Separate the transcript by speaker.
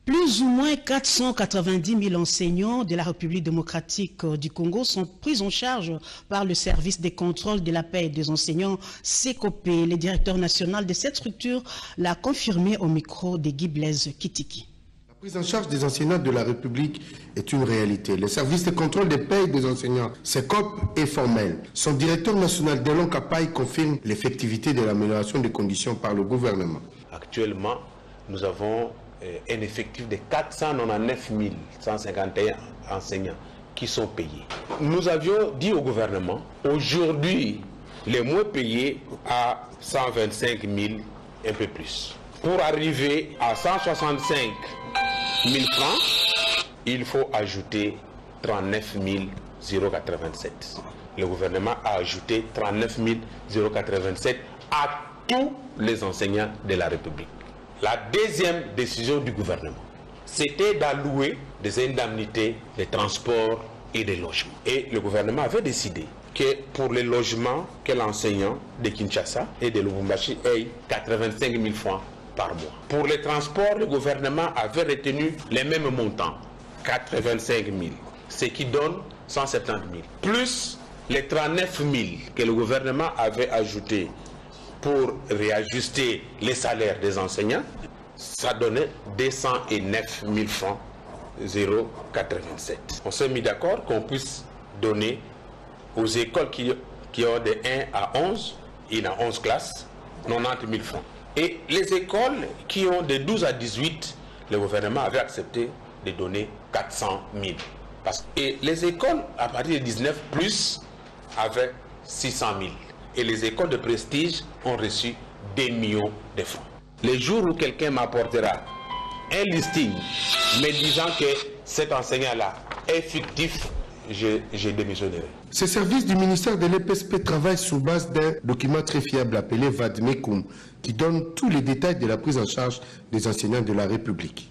Speaker 1: Plus ou moins 490 000 enseignants de la République démocratique du Congo sont pris en charge par le service des contrôles de la paix des enseignants CECOP. Le directeur national de cette structure l'a confirmé au micro de Guy Blaise Kitiki.
Speaker 2: La prise en charge des enseignants de la République est une réalité. Le service de contrôle des payes des enseignants CECOP est formel. Son directeur national Delon Kapaï confirme l'effectivité de l'amélioration des conditions par le gouvernement.
Speaker 3: Actuellement, nous avons un effectif de 499 151 enseignants qui sont payés. Nous avions dit au gouvernement, aujourd'hui, les moins payés à 125 000, un peu plus. Pour arriver à 165 000 francs, il faut ajouter 39 087. Le gouvernement a ajouté 39 087 à tous les enseignants de la République. La deuxième décision du gouvernement, c'était d'allouer des indemnités de transport et de logement. Et le gouvernement avait décidé que pour les logements, que l'enseignant de Kinshasa et de Lubumbashi ait 85 000 francs par mois. Pour les transports, le gouvernement avait retenu les mêmes montants, 85 000, ce qui donne 170 000. Plus les 39 000 que le gouvernement avait ajouté pour réajuster les salaires des enseignants, ça donnait 209 000 francs 0,87. On s'est mis d'accord qu'on puisse donner aux écoles qui ont de 1 à 11, il y a 11 classes, 90 000 francs. Et les écoles qui ont de 12 à 18, le gouvernement avait accepté de donner 400 000. Et les écoles à partir de 19 plus avaient 600 000. Et les écoles de prestige ont reçu des millions de francs. Les jours où quelqu'un m'apportera un listing me disant que cet enseignant-là est fictif, je démissionnerai.
Speaker 2: Ce service du ministère de l'EPSP travaille sur base d'un document très fiable appelé Vadmekum, qui donne tous les détails de la prise en charge des enseignants de la République.